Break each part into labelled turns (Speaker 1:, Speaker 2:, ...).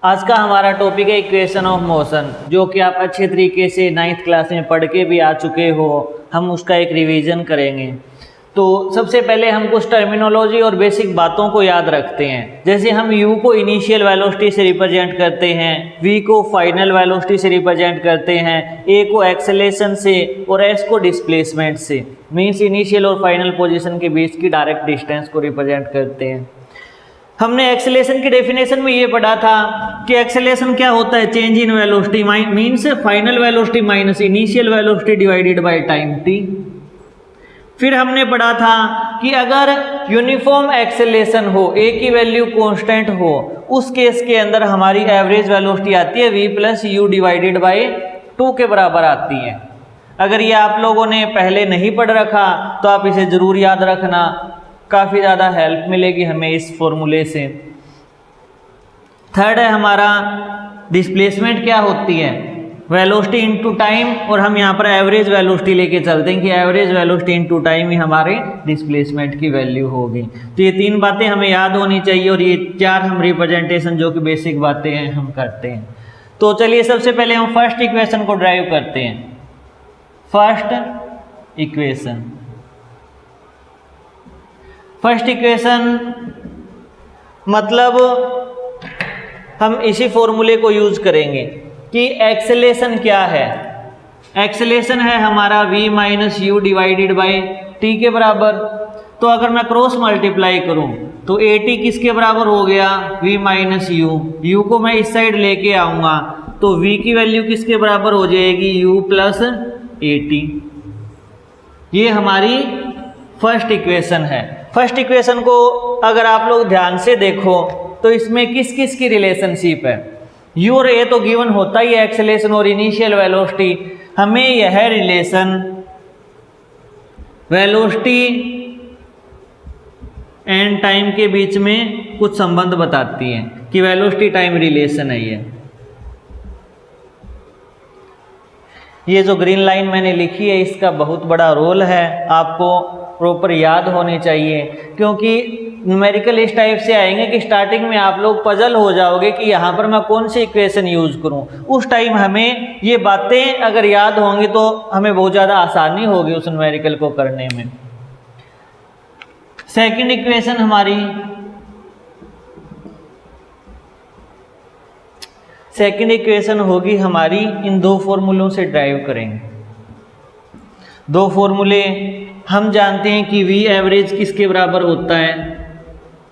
Speaker 1: आज का हमारा टॉपिक है इक्वेशन ऑफ मोशन, जो कि आप अच्छे तरीके से 9th क्लास में पढ़ के भी आ चुके हो। हम उसका एक रिवीजन करेंगे। तो सबसे पहले हम कुछ टर्मिनोलॉजी और बेसिक बातों को याद रखते हैं। जैसे हम u को इनिशियल वेलोसिटी से रिप्रेजेंट करते हैं, v को फाइनल वेलोसिटी से रिप्रेजेंट करते हैं, a को एक्सेलेरेशन से और s को डिस्प्लेसमेंट से, मीन्स इनिशियल और फाइनल पोजीशन के बीच की डायरेक्ट डिस्टेंस को रिप्रेजेंट करते हैं। हमने एक्सेलेरेशन की डेफिनेशन में ये पढ़ा था कि एक्सेलेरेशन क्या होता है, change in velocity means final velocity minus initial velocity divided by time t। फिर हमने पढ़ा था कि अगर यूनिफॉर्म एक्सेलेरेशन हो, a की वैल्यू कांस्टेंट हो, उस केस के अंदर हमारी एवरेज वेलोसिटी आती है v plus you divided by 2 के बराबर आती है। अगर ये आप लोगों ने पहले नहीं पढ़ रखा तो आप इसे ज़रूर याद रखना, काफ़ी ज़्यादा हेल्प मिलेगी हमें इस फॉर्मूले से। थर्ड है हमारा डिस्प्लेसमेंट क्या होती है, वेलोसिटी इनटू टाइम, और हम यहाँ पर एवरेज वेलोसिटी लेके चलते हैं कि एवरेज वेलोसिटी इनटू टाइम ही हमारे डिस्प्लेसमेंट की वैल्यू होगी। तो ये 3 बातें हमें याद होनी चाहिए और ये 4 हम रिप्रेजेंटेशन जो कि बेसिक बातें हैं हम करते हैं। तो चलिए सबसे पहले हम फर्स्ट इक्वेशन को ड्राइव करते हैं। फर्स्ट इक्वेशन मतलब हम इसी फॉर्मूले को यूज करेंगे कि एक्सेलेरेशन क्या है। एक्सेलेरेशन है हमारा v minus you divided by T के बराबर। तो अगर मैं क्रॉस मल्टीप्लाई करूं तो ए टी किसके बराबर हो गया, v माइनस यू को मैं इस साइड लेके आऊंगा तो v की वैल्यू किसके बराबर हो जाएगी, u प्लस ए टी। ये हमारी फर्स्ट इक्वेशन है। फर्स्ट इक्वेशन को अगर आप लोग ध्यान से देखो तो इसमें किस किस की रिलेशनशिप है, u और a तो गिवन होता ही है, एक्सेलेरेशन और इनिशियल वेलोसिटी। हमें यह रिलेशन वेलोसिटी एंड टाइम के बीच में कुछ संबंध बताती है कि वेलोसिटी टाइम रिलेशन है। ये जो ग्रीन लाइन मैंने लिखी है इसका बहुत बड़ा रोल है, आपको प्रॉपर याद होनी चाहिए, क्योंकि न्यूमेरिकल इस टाइप से आएंगे कि स्टार्टिंग में आप लोग पजल हो जाओगे कि यहाँ पर मैं कौन सी इक्वेशन यूज करूँ। उस टाइम हमें ये बातें अगर याद होंगी तो हमें बहुत ज़्यादा आसानी होगी उस न्यूमेरिकल को करने में। सेकंड इक्वेशन होगी हमारी, इन 2 फॉर्मूलों से ड्राइव करेंगे। 2 फॉर्मूले हम जानते हैं कि v एवरेज किसके बराबर होता है,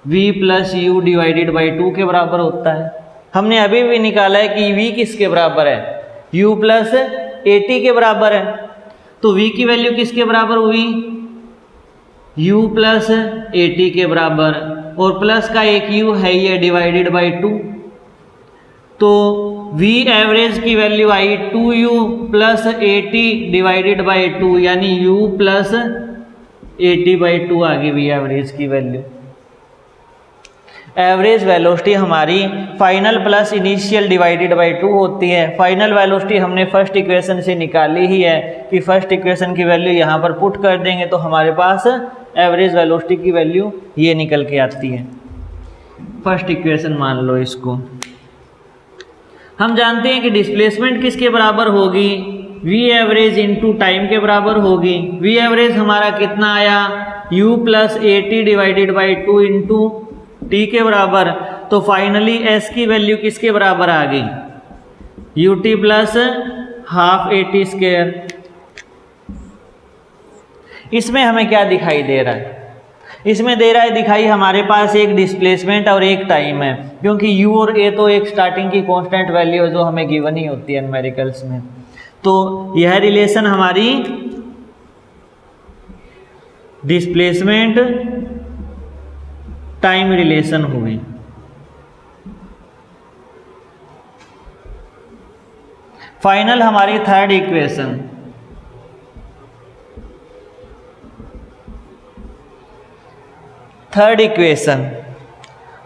Speaker 1: v plus you divided by 2 के बराबर होता है। हमने अभी भी निकाला है कि v किसके बराबर है, u प्लस ए टी के बराबर है। तो v की वैल्यू किसके बराबर हुई, u प्लस ए टी के बराबर, और प्लस का एक u है ये डिवाइडेड बाई 2। तो v एवरेज की value I 2u plus A T divided by 2, यानी u plus A T by 2 आ गई v एवरेज की वैल्यू। एवरेज वेलोसिटी हमारी final plus initial divided by 2 होती है। फाइनल वेलोसिटी हमने फर्स्ट इक्वेशन से निकाली ही है कि फर्स्ट इक्वेशन की वैल्यू यहाँ पर पुट कर देंगे तो हमारे पास एवरेज वेलोसिटी की वैल्यू ये निकल के आती है। फर्स्ट इक्वेशन मान लो इसको। हम जानते हैं कि डिस्प्लेसमेंट किसके बराबर होगी, v एवरेज इंटू टाइम के बराबर होगी। v एवरेज हमारा कितना आया, u plus A T divided by 2 into T के बराबर। तो फाइनली s की वैल्यू किसके बराबर आ गई, you t plus half a t square. इसमें हमें क्या दिखाई दे रहा है, इसमें दे रहा है दिखाई हमारे पास एक डिस्प्लेसमेंट और एक टाइम है, क्योंकि u और a तो एक स्टार्टिंग की कांस्टेंट वैल्यू है जो हमें गिवन ही होती है न्यूमेरिकल्स में। तो यह रिलेशन हमारी डिस्प्लेसमेंट टाइम रिलेशन हुई। फाइनल हमारी थर्ड इक्वेशन।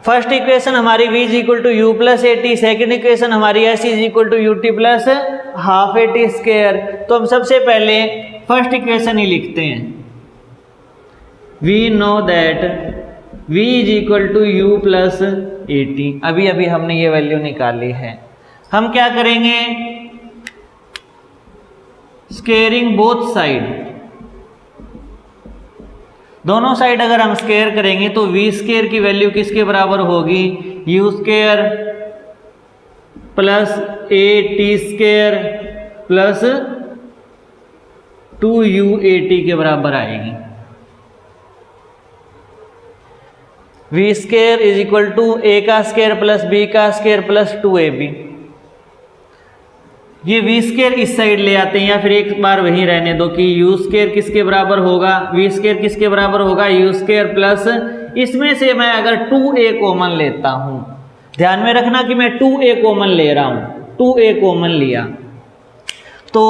Speaker 1: फर्स्ट इक्वेशन हमारी v is equal to you plus A t, second equation हमारी s is equal to u t plus half a t square. तो हम सबसे पहले फर्स्ट इक्वेशन ही लिखते हैं। We know that v is equal to you plus A t. अभी अभी हमने ये वैल्यू निकाली है। हम क्या करेंगे, स्केयरिंग बोथ साइड, दोनों साइड अगर हम स्केयर करेंगे तो v स्केयर की वैल्यू किसके बराबर होगी, u स्केयर प्लस ए टी स्केयर प्लस 2uat के बराबर आएगी। v square is equal to a का स्केयर प्लस b का स्केयर प्लस 2ab। ये v स्केयर इस साइड ले आते हैं, या फिर एक बार वहीं रहने दो कि u स्केयर किसके बराबर होगा, v स्केयर किसके बराबर होगा, u स्केयर प्लस, इसमें से मैं अगर 2a कॉमन लेता हूं, ध्यान में रखना कि मैं 2a कॉमन ले रहा हूं, 2a कॉमन लिया तो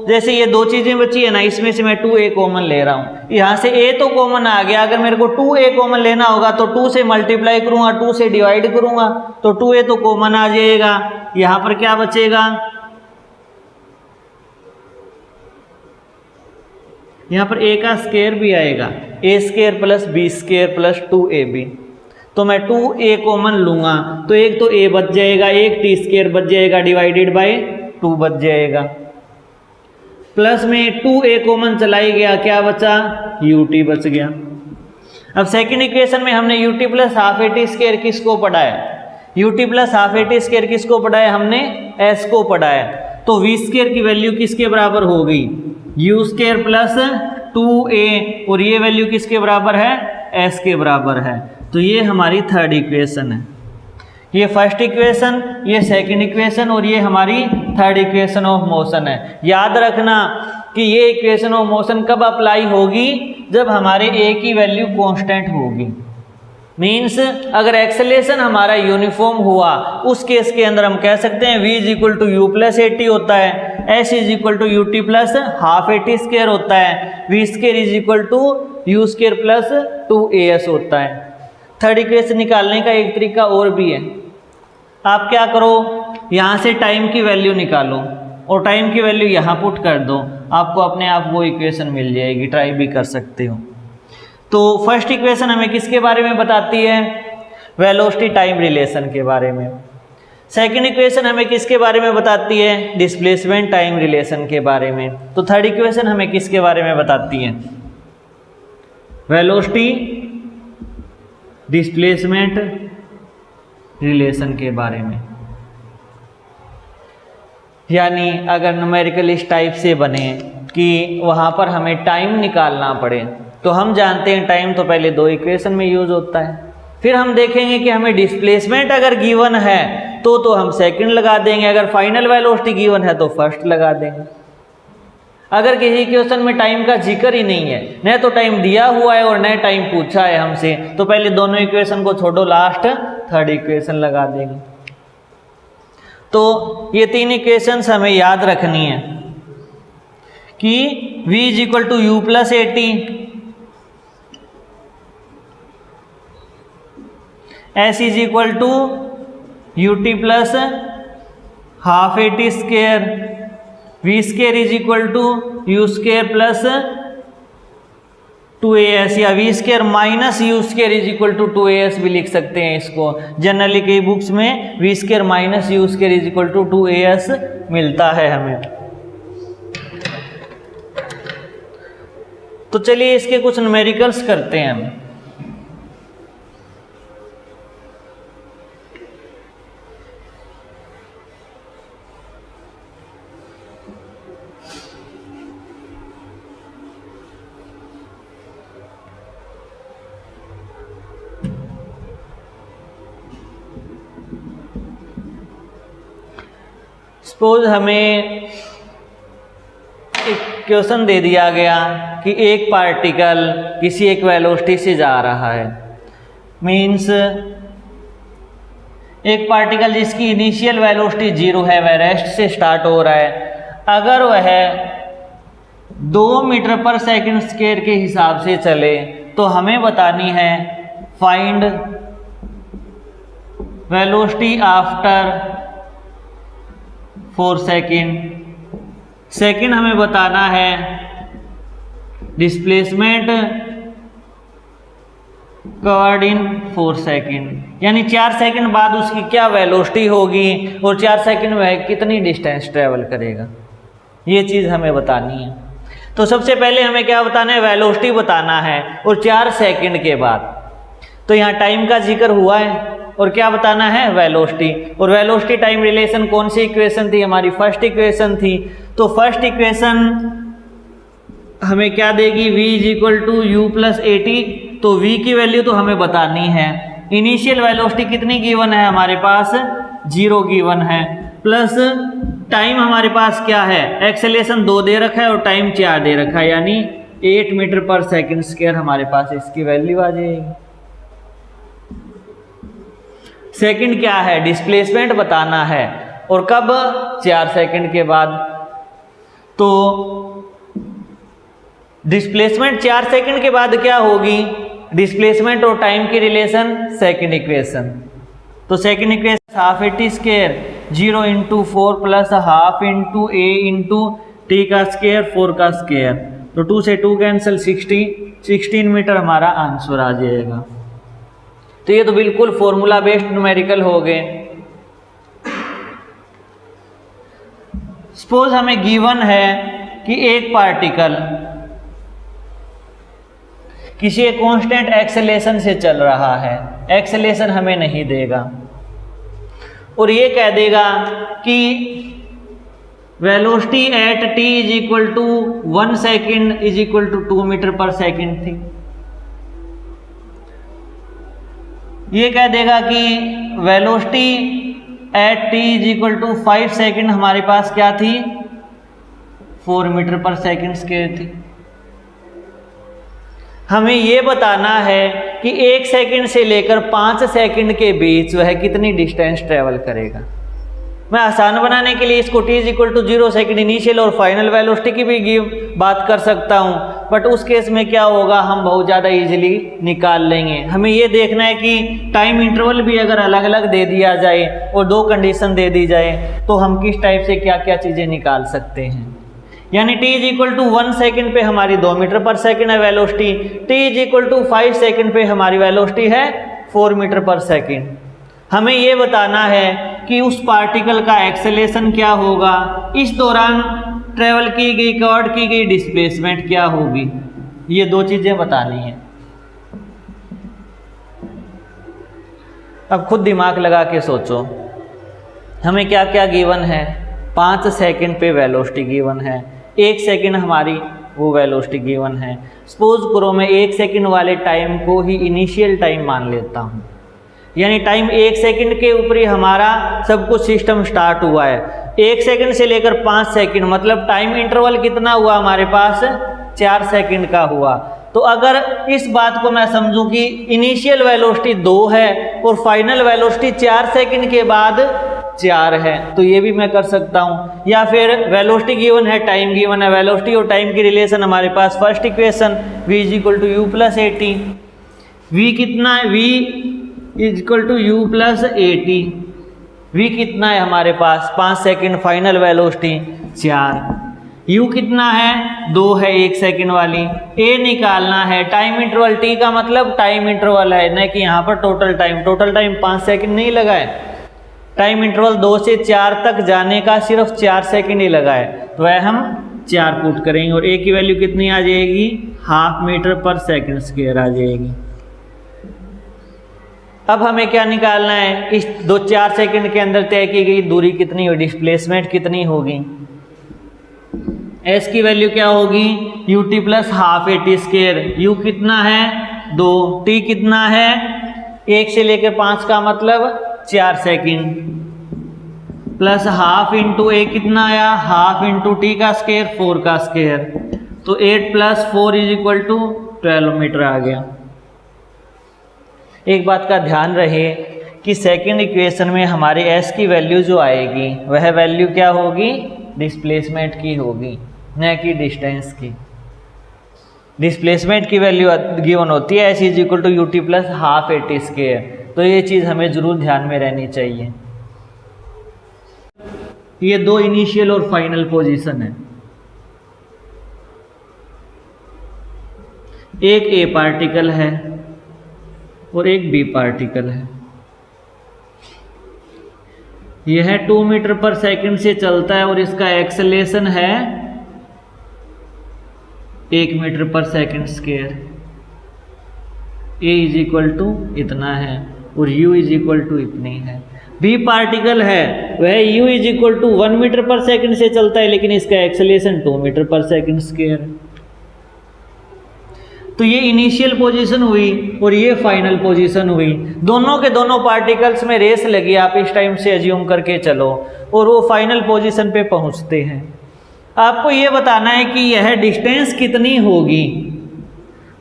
Speaker 1: जैसे ये दो चीजें बची है ना, इसमें से मैं 2a कॉमन ले रहा हूं, यहां से a तो कॉमन आ गया, अगर मेरे को 2a कॉमन लेना होगा तो 2 से मल्टीप्लाई करूंगा, 2 से डिवाइड करूंगा तो 2a तो कॉमन आ जाएगा। यहां पर क्या बचेगा, यहाँ पर a का स्केयर भी आएगा, a square plus b square plus 2ab। तो मैं 2a कॉमन लूंगा तो एक तो a बच जाएगा, एक t स्केयर बच जाएगा, डिवाइडेड बाय 2 बच जाएगा, प्लस में 2a कॉमन चलाई गया, क्या बचा, ut बच गया। अब सेकंड इक्वेशन में हमने ut plus half a t square किसको पढ़ा है, ut plus half a t square किसको पढ़ा है, हमने s को पढ़ा है। तो v स्केयर की वैल्यू किसके बराबर हो गई, u स्केयर प्लस 2a, और ये वैल्यू किसके बराबर है, s के बराबर है। तो ये हमारी थर्ड इक्वेशन है, ये फर्स्ट इक्वेशन, ये सेकंड इक्वेशन, और ये हमारी थर्ड इक्वेशन ऑफ मोशन है। याद रखना कि ये इक्वेशन ऑफ मोशन कब अप्लाई होगी, जब हमारे a की वैल्यू कांस्टेंट होगी। मीन्स अगर एक्सेलेरेशन हमारा यूनिफॉर्म हुआ, उस केस के अंदर हम कह सकते हैं v is equal to you plus A t होता है, s is equal to u t plus half a t square होता है, v square is equal to u square plus 2as होता है। थर्ड इक्वेशन निकालने का एक तरीका और भी है, आप क्या करो, यहाँ से टाइम की वैल्यू निकालो और टाइम की वैल्यू यहाँ पुट कर दो, आपको अपने आप वो इक्वेशन मिल जाएगी, ट्राई भी कर सकते हो। तो फर्स्ट इक्वेशन हमें किसके बारे में बताती है, वेलोसिटी टाइम रिलेशन के बारे में। सेकंड इक्वेशन हमें किसके बारे में बताती है, डिस्प्लेसमेंट टाइम रिलेशन के बारे में। तो थर्ड इक्वेशन हमें किसके बारे में बताती है, वेलोसिटी डिस्प्लेसमेंट रिलेशन के बारे में। यानी अगर न्यूमेरिकल इस टाइप से बने कि वहाँ पर हमें टाइम निकालना पड़े, तो हम जानते हैं टाइम तो पहले दो इक्वेशन में यूज होता है, फिर हम देखेंगे कि हमें डिस्प्लेसमेंट अगर गिवन है तो हम सेकंड लगा देंगे, अगर फाइनल वेलोसिटी गिवन है तो फर्स्ट लगा देंगे। अगर किसी इक्वेशन में टाइम का जिक्र ही नहीं है, न तो टाइम दिया हुआ है और न टाइम पूछा है हमसे, तो पहले दोनों इक्वेशन को छोड़ो, लास्ट थर्ड इक्वेशन लगा देंगे। तो ये तीन इक्वेशंस हमें याद रखनी है कि v is equal to you plus A t, s is equal to u t plus half a t square, v square is equal to u square plus 2as, या v square minus u square is equal to 2as भी लिख सकते हैं इसको। Generally कई books में v square minus u square is equal to 2as मिलता है हमें। तो चलिए इसके कुछ न्यूमेरिकल्स करते हैं हम। सपोज हमें एक क्वेश्चन दे दिया गया कि एक पार्टिकल किसी एक वेलोसिटी से जा रहा है, मीन्स एक पार्टिकल जिसकी इनिशियल वेलोसिटी 0 है, वह रेस्ट से स्टार्ट हो रहा है। अगर वह 2 मीटर पर सेकंड स्क्वायर के हिसाब से चले तो हमें बतानी है find velocity after 4 second. Second हमें बताना है डिस्प्लेसमेंट कवर्ड इन 4 सेकेंड, यानी 4 सेकेंड बाद उसकी क्या वेलोसिटी होगी और 4 सेकेंड में कितनी डिस्टेंस ट्रेवल करेगा, ये चीज़ हमें बतानी है। तो सबसे पहले हमें क्या बताना है, वेलोसिटी बताना है, और 4 सेकेंड के बाद। तो यहाँ टाइम का जिक्र हुआ है और क्या बताना है, वेलोसिटी। और वेलोसिटी टाइम रिलेशन कौन सी इक्वेशन थी, हमारी फर्स्ट इक्वेशन थी। तो फर्स्ट इक्वेशन हमें क्या देगी, v is equal to you plus A t. तो v की वैल्यू तो हमें बतानी है। इनिशियल वेलोसिटी कितनी गिवन है हमारे पास, 0 गिवन है, प्लस टाइम हमारे पास क्या है, एक्सेलेरेशन 2 दे रखा है और टाइम 4 दे रखा है, यानी 8 मीटर पर सेकेंड स्क्वायर हमारे पास इसकी वैल्यू आ जाएगी। सेकंड क्या है, डिस्प्लेसमेंट बताना है, और कब, 4 सेकंड के बाद। तो डिस्प्लेसमेंट 4 सेकंड के बाद क्या होगी, डिस्प्लेसमेंट और टाइम की रिलेशन, सेकंड इक्वेशन। तो second equation half a t square 0 into 4 plus half into a into T का स्क्वायर 4 का स्क्वायर। तो 2 से 2 कैंसिल, 16 मीटर हमारा आंसर आ जाएगा। तो ये तो बिल्कुल फॉर्मूला बेस्ड न्यूमेरिकल हो गए। सपोज हमें गिवन है कि एक पार्टिकल किसी एक कांस्टेंट एक्सेलेरेशन से चल रहा है, एक्सेलेरेशन हमें नहीं देगा, और ये कह देगा कि velocity at t is equal to 1 second is equal to 2 metre per second थी। ये कह देगा कि velocity at t is equal to 5 second हमारे पास क्या थी, 4 मीटर पर सेकेंड स्क्वायर थी। हमें ये बताना है कि 1 सेकेंड से लेकर 5 सेकेंड के बीच वह कितनी डिस्टेंस ट्रेवल करेगा। मैं आसान बनाने के लिए इसको t is equal to 0 second initial और फाइनल वेलोसिटी की भी बात कर सकता हूँ, बट उस केस में क्या होगा, हम बहुत ज़्यादा इजीली निकाल लेंगे। हमें ये देखना है कि टाइम इंटरवल भी अगर अलग अलग दे दिया जाए और 2 कंडीशन दे दी जाए तो हम किस टाइप से क्या क्या चीज़ें निकाल सकते हैं। यानी t is equal to 1 second पे हमारी 2 मीटर पर सेकेंड है velocity, t is equal to 5 second पे हमारी वेलोसिटी है 4 मीटर पर सेकेंड। हमें ये बताना है कि उस पार्टिकल का एक्सेलेरेशन क्या होगा, इस दौरान ट्रेवल की गई कवर्ड की गई डिस्प्लेसमेंट क्या होगी, ये 2 चीज़ें बतानी है। अब खुद दिमाग लगा के सोचो, हमें क्या क्या गिवन है। 5 सेकेंड पे वेलोसिटी गिवन है, 1 सेकेंड हमारी वो वेलोसिटी गिवन है। सपोज करो मैं 1 सेकेंड वाले टाइम को ही इनिशियल टाइम मान लेता हूँ, यानी टाइम 1 सेकेंड के ऊपर ही हमारा सब कुछ सिस्टम स्टार्ट हुआ है। 1 सेकेंड से लेकर 5 सेकेंड मतलब टाइम इंटरवल कितना हुआ हमारे पास, 4 सेकेंड का हुआ। तो अगर इस बात को मैं समझूं कि इनिशियल वेलोसिटी 2 है और फाइनल वेलोसिटी 4 सेकेंड के बाद 4 है, तो ये भी मैं कर सकता हूँ। या फिर वेलोसिटी गिवन है, टाइम गिवन है, वेलोसिटी और टाइम की रिलेशन हमारे पास first equation v is equal to you plus A T. V कितना है, v is equal to you plus A T. V कितना है हमारे पास, 5 सेकेंड, फाइनल वेलोसिटी 4। u कितना है, 2 है 1 सेकेंड वाली। a निकालना है, टाइम इंटरवल t का मतलब टाइम इंटरवल है, न कि यहाँ पर टोटल टाइम 5 सेकेंड नहीं लगा है। टाइम इंटरवल 2 से 4 तक जाने का सिर्फ 4 सेकेंड ही लगा है, तो वह हम 4 पुट करेंगे और a की वैल्यू कितनी आ जाएगी, half metre per second square आ जाएगी। अब हमें क्या निकालना है, इस 4 सेकेंड के अंदर तय की गई दूरी कितनी होगी, डिस्प्लेसमेंट कितनी होगी। s की वैल्यू क्या होगी, you t plus half a t square. u कितना है, 2, t कितना है, 1 से लेकर 5 का मतलब 4 second, plus half into A कितना आया, हाफ इंटू टी का स्क्वायर 4 का स्क्वायर, तो 8 plus 4 is equal to 12 meter आ गया। एक बात का ध्यान रहे कि सेकंड इक्वेशन में हमारे s की वैल्यू जो आएगी वह वैल्यू क्या होगी, डिस्प्लेसमेंट की होगी, न कि डिस्टेंस की। डिस्प्लेसमेंट की वैल्यू गिवन होती है s is equal to u t plus half a t square. तो ये चीज़ हमें ज़रूर ध्यान में रहनी चाहिए। ये 2 इनिशियल और फाइनल पोजीशन है। एक ए पार्टिकल है और एक बी पार्टिकल है। यह 2 मीटर पर सेकंड से चलता है और इसका एक्सेलेरेशन है 1 metre per second square. A is equal to इतना है और u इज इक्वल टू इतनी है। बी पार्टिकल है वह u is equal to 1 metre per second से चलता है, लेकिन इसका acceleration 2 metre per second square है। तो ये इनिशियल पोजीशन हुई और ये फाइनल पोजीशन हुई। दोनों के दोनों पार्टिकल्स में रेस लगी, आप इस टाइम से अज्यूम करके चलो, और वो फाइनल पोजीशन पे पहुंचते हैं। आपको ये बताना है कि यह डिस्टेंस कितनी होगी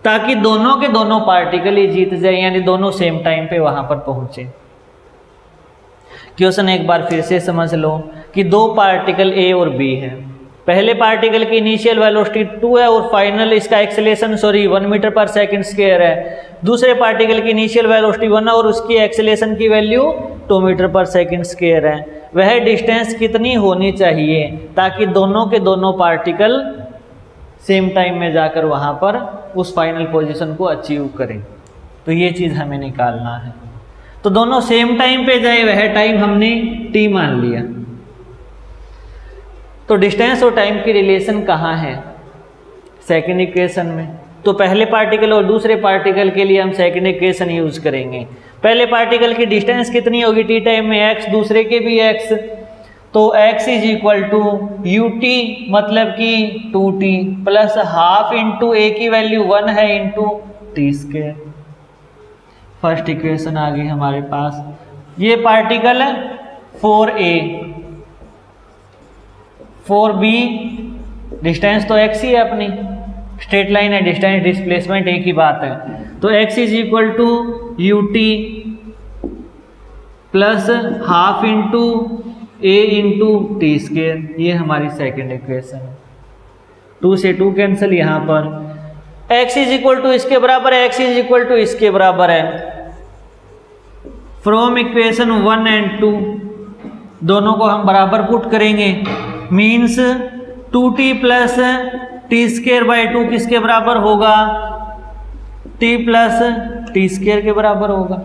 Speaker 1: ताकि दोनों के दोनों पार्टिकल ही जीत जाए, यानी दोनों सेम टाइम पे वहां पर पहुंचे। क्वेश्चन एक बार फिर से समझ लो कि दो पार्टिकल ए और बी है। पहले पार्टिकल की इनिशियल वेलोसिटी 2 है और फाइनल इसका acceleration 1 metre per second square है। दूसरे पार्टिकल की इनिशियल वेलोसिटी 1 है और उसकी एक्सेलेरेशन की value 2 metre per second square है। वह डिस्टेंस कितनी होनी चाहिए ताकि दोनों के दोनों पार्टिकल सेम टाइम में जाकर वहां पर उस फाइनल पोजीशन को अचीव करें। तो ये चीज़ हमें निकालना है। तो दोनों सेम टाइम पे जाए, वह टाइम हमने t मान लिया। तो डिस्टेंस और टाइम की रिलेशन कहाँ है? सेकंड इक्वेशन में। तो पहले पार्टिकल और दूसरे पार्टिकल के लिए हम सेकंड इक्वेशन यूज करेंगे। पहले पार्टिकल की डिस्टेंस कितनी होगी t टाइम में x, दूसरे के भी x, तो x is equal to ut मतलब कि 2t plus half into a की वैल्यू 1 है into t square. First equation आ गई हमारे पास। ये पार्टिकल है 4a, 4b, डिस्टेंस तो x ही है अपनी, स्ट्रेट लाइन है, डिस्टेंस डिस्प्लेसमेंट एक ही बात है। तो x is equal to ut plus half into a into t square. ये हमारी सेकेंड इक्वेशन है। 2 से 2 कैंसिल, यहाँ पर x इज इक्वल टू इसके बराबर है, x इज इक्वल टू इसके बराबर है। फ्रॉम इक्वेशन 1 एंड 2 दोनों को हम बराबर पुट करेंगे, means 2t plus T square by 2 किसके बराबर होगा? t प्लस टी स्क्वायर के बराबर होगा।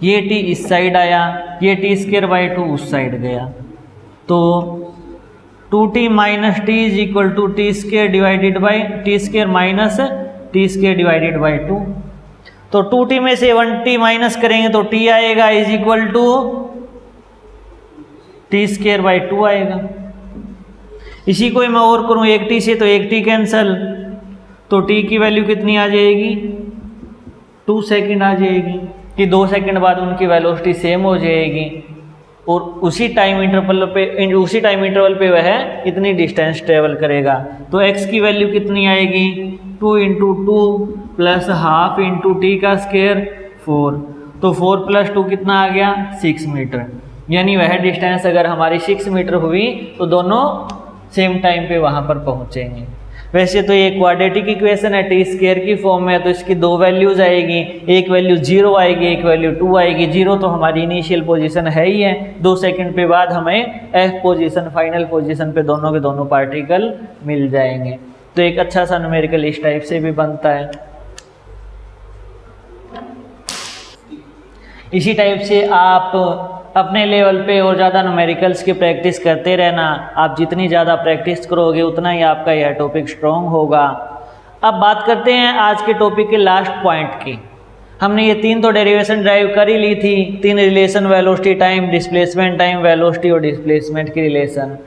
Speaker 1: ये t इस साइड आया, ये टी स्क्वायर बाई 2 उस साइड गया। तो 2t minus t is equal to t square divided by t square minus t square divided by 2। तो 2t में से 1t माइनस करेंगे तो t आएगा is equal to t square by 2 आएगा। इसी को मैं और करूं 1t से तो 1t कैंसल, तो t की वैल्यू कितनी आ जाएगी? 2 सेकंड आ जाएगी, कि 2 सेकंड बाद उनकी वेलोसिटी सेम हो जाएगी और उसी टाइम इंटरवल पे वह इतनी डिस्टेंस ट्रेवल करेगा। तो x की वैल्यू कितनी आएगी? 2 into 2 plus half into T का स्क्वायर 4। तो 4 प्लस 2 कितना आ गया? 6 मीटर। यानी वह डिस्टेंस अगर हमारी 6 मीटर हुई तो दोनों सेम टाइम पे वहाँ पर पहुँचेंगे। वैसे तो ये क्वाड्रेटिक इक्वेशन है, टी स्क्वायर की फॉर्म में है, तो इसकी 2 वैल्यूज आएगी, एक वैल्यू 0 आएगी, एक वैल्यू 2 आएगी। 0 तो हमारी इनिशियल पोजीशन है ही है, 2 सेकंड पे बाद हमें f पोजीशन, फाइनल पोजीशन पे दोनों के दोनों पार्टिकल मिल जाएंगे। तो एक अच्छा सा न्यूमेरिकल इस टाइप से भी बनता है। इसी टाइप से आप अपने लेवल पे और ज़्यादा न्यूमेरिकल्स की प्रैक्टिस करते रहना। आप जितनी ज़्यादा प्रैक्टिस करोगे उतना ही आपका यह टॉपिक स्ट्रॉन्ग होगा। अब बात करते हैं आज के टॉपिक के लास्ट पॉइंट की। हमने ये 3 तो डेरिवेशन ड्राइव कर ही ली थी, 3 relation, velocity time, displacement time, velocity और डिस्प्लेसमेंट की रिलेशन।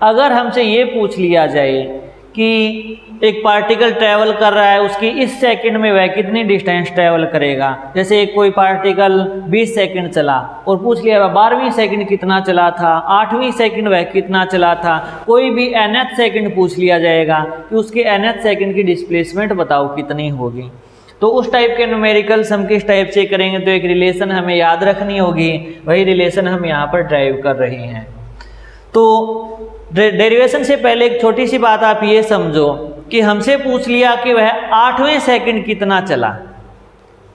Speaker 1: अगर हमसे ये पूछ लिया जाए कि एक पार्टिकल ट्रैवल कर रहा है, उसकी इस सेकंड में वह कितनी डिस्टेंस ट्रैवल करेगा, जैसे कोई पार्टिकल 20 सेकंड चला और पूछ लिया वह 12वीं सेकंड कितना चला था, 8वीं सेकंड वह कितना चला था, कोई भी nth सेकंड पूछ लिया जाएगा कि उसके nth सेकंड की डिस्प्लेसमेंट बताओ कितनी होगी। तो उस टाइप के न्यूमेरिकल्स हम किस टाइप से करेंगे? तो एक रिलेशन हमें याद रखनी होगी, वही रिलेशन हम यहाँ पर ड्राइव कर रहे हैं। तो डेरिवेशन से पहले एक छोटी सी बात आप ये समझो कि हमसे पूछ लिया कि वह 8वें सेकंड कितना चला,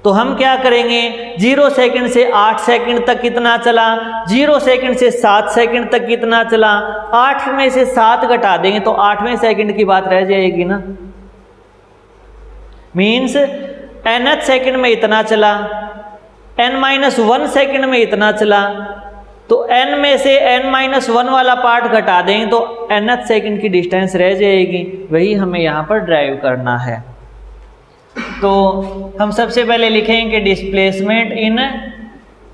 Speaker 1: तो हम क्या करेंगे? 0 सेकंड से 8 सेकंड तक कितना चला, 0 सेकंड से 7 सेकंड तक कितना चला, 8 में से 7 घटा देंगे तो 8वें सेकंड की बात रह जाएगी ना। मीन्स nth सेकंड में इतना चला, n-1 सेकंड में इतना चला, तो n में से n-1 वाला पार्ट घटा देंगे तो nth सेकंड की डिस्टेंस रह जाएगी। वही हमें यहाँ पर ड्राइव करना है। तो हम सबसे पहले लिखेंगे कि डिस्प्लेसमेंट इन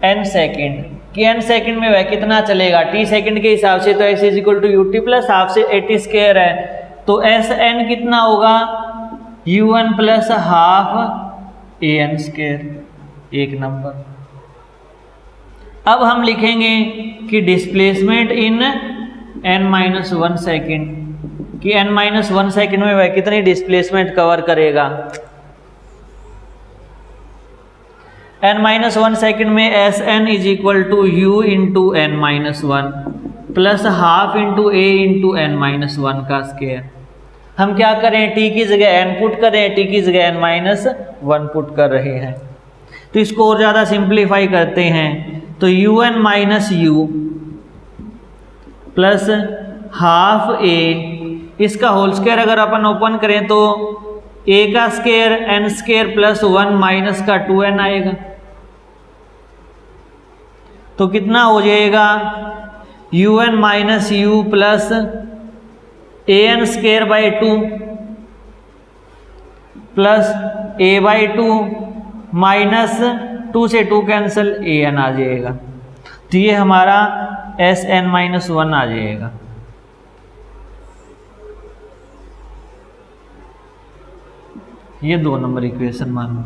Speaker 1: n सेकंड, कि n सेकंड में वह कितना चलेगा t सेकंड के हिसाब से, तो s equal to ut plus half से at स्क्वायर है, तो एस एन कितना होगा u1 plus half an square, एक नंबर। अब हम लिखेंगे कि डिस्प्लेसमेंट इन n-1 सेकंड, कि n-1 सेकंड में वह कितनी डिस्प्लेसमेंट कवर करेगा। n-1 सेकंड में s n is equal to u into n-1 plus half into a into n-1 का स्क्वायर। हम क्या करें, t की जगह n पुट करें, t की जगह n-1 पुट कर रहे हैं। तो इसको और ज़्यादा सिंप्लीफाई करते हैं, तो un minus u plus half a, इसका होल स्क्वायर अगर अपन ओपन करें तो a का square n square plus 1 minus का 2n आएगा, तो कितना हो जाएगा un minus u plus an square by 2 plus a by 2 minus 2 से 2 कैंसिल an आ जाएगा, तो ये हमारा Sn-1 आ जाएगा। ये 2 नंबर इक्वेशन मानो,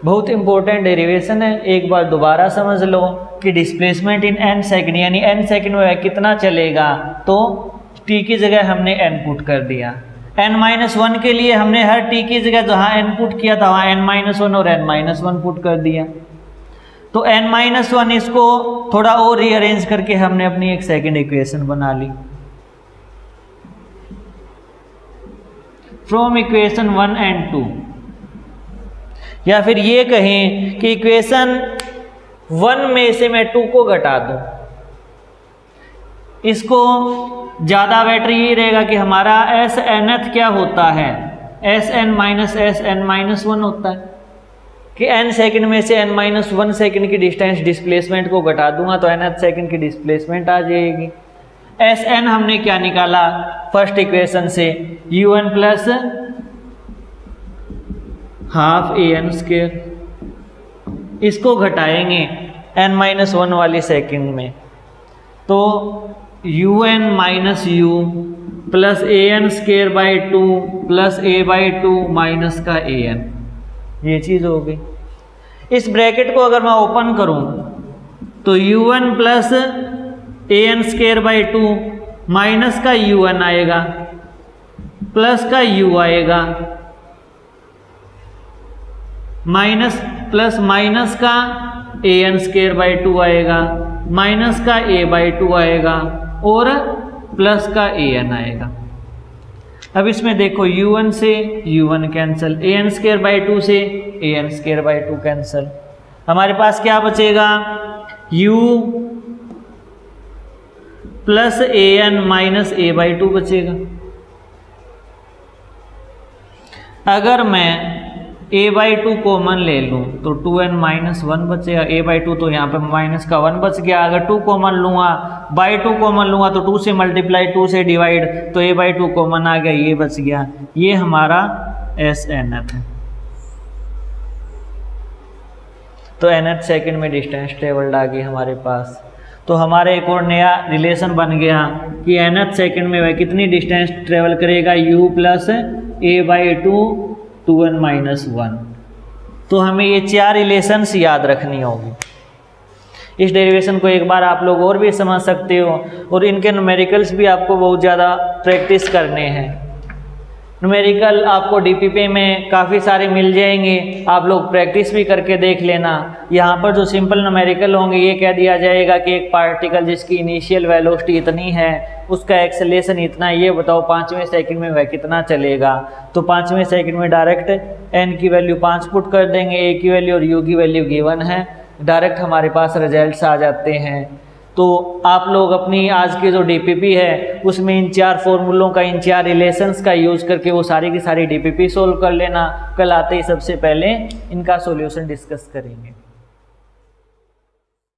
Speaker 1: बहुत इंपॉर्टेंट डेरिवेशन है। एक बार दोबारा समझ लो कि डिस्प्लेसमेंट इन n सेकंड, यानी n सेकंड में कितना चलेगा, तो t की जगह हमने n पुट कर दिया। n-1 के लिए हमने हर t की जगह जहाँ n पुट किया था वहाँ n-1 और n-1 पुट कर दिया। तो n-1 इसको थोड़ा और रीअरेंज करके हमने अपनी एक सेकंड इक्वेशन बना ली। फ्रॉम इक्वेशन 1 एंड 2, या फिर ये कहें कि इक्वेशन 1 में से मैं 2 को घटा दूं, इसको ज़्यादा बेटर ये रहेगा कि हमारा एस nth क्या होता है, Sn माइनस Sn-1 होता है, कि n सेकंड में से n-1 सेकंड की डिस्टेंस डिस्प्लेसमेंट को घटा दूंगा तो nth सेकंड की डिस्प्लेसमेंट आ जाएगी। Sn हमने क्या निकाला फर्स्ट इक्वेशन से, u1 plus half an square, इसको घटाएंगे n-1 वाली सेकंड में, तो un minus u plus an square by 2 plus a by 2 minus का an, ये चीज़ हो गई। इस ब्रैकेट को अगर मैं ओपन करूं तो u1 plus an square by 2 minus का u1 आएगा प्लस का u आएगा, माइनस प्लस माइनस का an स्क्वायर बाई 2 आएगा, माइनस का a बाई 2 आएगा और प्लस का an आएगा। अब इसमें देखो u1 से u1 cancel, an square by 2 से an स्क्वायर बाई 2 कैंसिल, हमारे पास क्या बचेगा u plus an minus a by 2 बचेगा। अगर मैं a बाई 2 कॉमन ले लूँ तो 2n माइनस 1 बचेगा, a बाई 2 तो यहाँ पे माइनस का 1 बच गया। अगर 2 कॉमन लूँगा, बाई 2 कॉमन लूँगा तो 2 से मल्टीप्लाई 2 से डिवाइड, तो a बाई 2 कॉमन आ गया, ये बच गया। ये हमारा Snth है। तो nth सेकंड में डिस्टेंस ट्रेवल्ड आ गई हमारे पास। तो हमारा एक और नया रिलेशन बन गया कि nth सेकंड में वह कितनी डिस्टेंस ट्रेवल करेगा, u plus a by 2 2n minus 1। तो हमें ये 4 रिलेशंस याद रखनी होगी। इस डेरिवेशन को एक बार आप लोग और भी समझ सकते हो, और इनके न्यूमेरिकल्स भी आपको बहुत ज़्यादा प्रैक्टिस करने हैं। न्यूमेरिकल आपको डीपीपी में काफ़ी सारे मिल जाएंगे, आप लोग प्रैक्टिस भी करके देख लेना। यहाँ पर जो सिंपल न्यूमेरिकल होंगे ये कह दिया जाएगा कि एक पार्टिकल जिसकी इनिशियल वेलोसिटी इतनी है, उसका एक्सेलरेशन इतना है, ये बताओ 5वें सेकंड में वह कितना चलेगा। तो 5वें सेकंड में डायरेक्ट n की वैल्यू 5 पुट कर देंगे, a की वैल्यू और u की वैल्यू गिवन है, डायरेक्ट हमारे पास रिजल्ट्स आ जाते हैं। तो आप लोग अपनी आज की जो डीपीपी है उसमें इन 4 फॉर्मूलों का, इन 4 रिलेशंस का यूज़ करके वो सारी की सारी डीपीपी सोल्व कर लेना। कल आते ही सबसे पहले इनका सॉल्यूशन डिस्कस करेंगे।